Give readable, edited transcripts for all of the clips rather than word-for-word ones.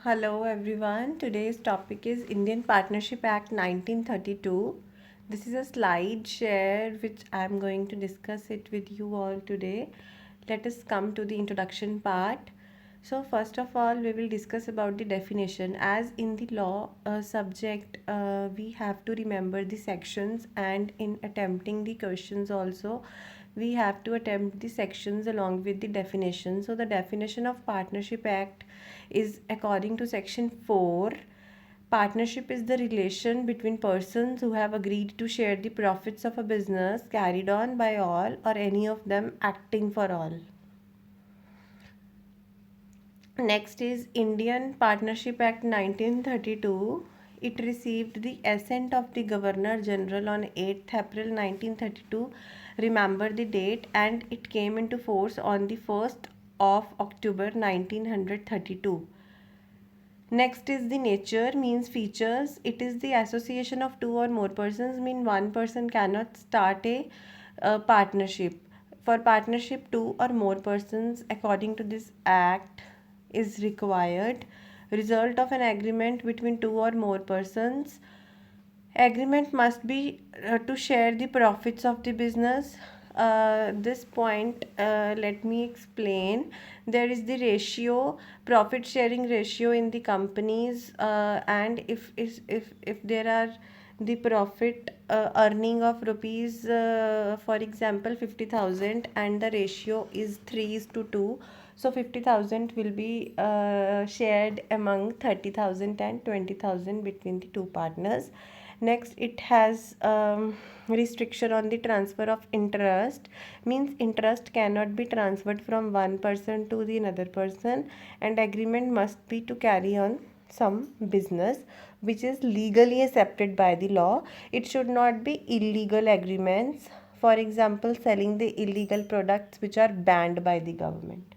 Hello everyone. Today's topic is Indian Partnership Act 1932. This is a slide share which I am going to discuss it with you all today. Let us come to the introduction part. So first of all, we will discuss about the definition. As in the law subject, we have to remember the sections, and in attempting the questions also, we have to attempt the sections along with the definition. So the definition of Partnership Act is according to section 4. Partnership is the relation between persons who have agreed to share the profits of a business carried on by all or any of them acting for all. Next is Indian Partnership Act 1932. It received the assent of the Governor General on 8th April 1932. Remember the date, and it came into force on the 1st of October 1932. Next is the nature, means features. It is the association of two or more persons, mean one person cannot start a partnership. For partnership, two or more persons according to this act is required. Result of an agreement between two or more persons. Agreement must be to share the profits of the business. This point, let me explain. There is the ratio, profit sharing ratio in the companies, and if there are the profit earning of rupees, for example 50,000, and the ratio is 3:2, so 50,000 will be shared among 30,000 and 20,000 between the two partners. Next, it has restriction on the transfer of interest, means interest cannot be transferred from one person to the another person, and agreement must be to carry on some business which is legally accepted by the law. It should not be illegal agreements, for example selling the illegal products which are banned by the government.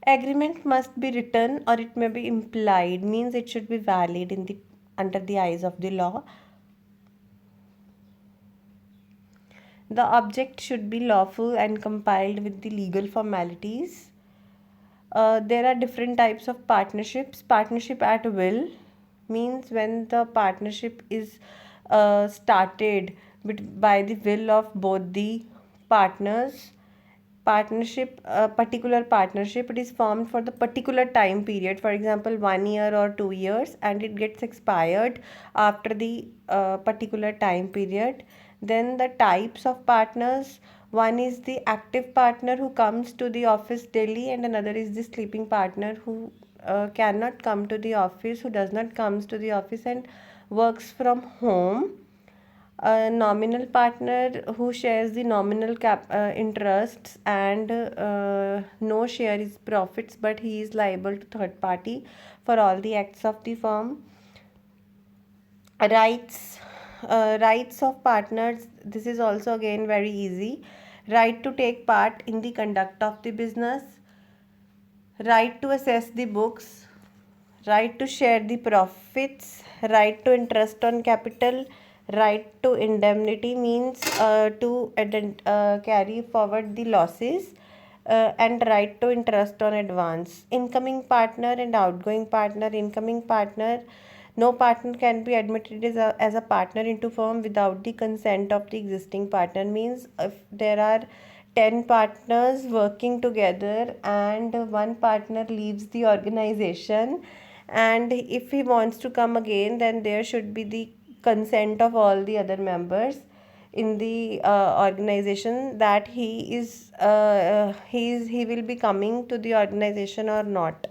Agreement must be written or it may be implied, means it should be valid in the under the eyes of the law. The object should be lawful and compiled with the legal formalities. There are different types of partnerships. Partnership at will, means when the partnership is started by the will of both the partners. Partnership, particular partnership, it is formed for the particular time period, for example 1 year or 2 years, and it gets expired after the particular time period. Then the types of partners: one is the active partner who comes to the office daily, and another is the sleeping partner who cannot come to the office, who does not comes to the office and works from home. A nominal partner who shares the nominal interests, and no share his profits, but he is liable to third party for all the acts of the firm. Rights of partners, this is also again very easy. Right to take part in the conduct of the business, right to assess the books, right to share the profits, right to interest on capital, right to indemnity, means to carry forward the losses, and right to interest on advance. Incoming partner and outgoing partner. Incoming partner, no partner can be admitted as a partner into firm without the consent of the existing partner, means if there are 10 partners working together and one partner leaves the organization, and if he wants to come again, then there should be the consent of all the other members in the organization that he will be coming to the organization or not.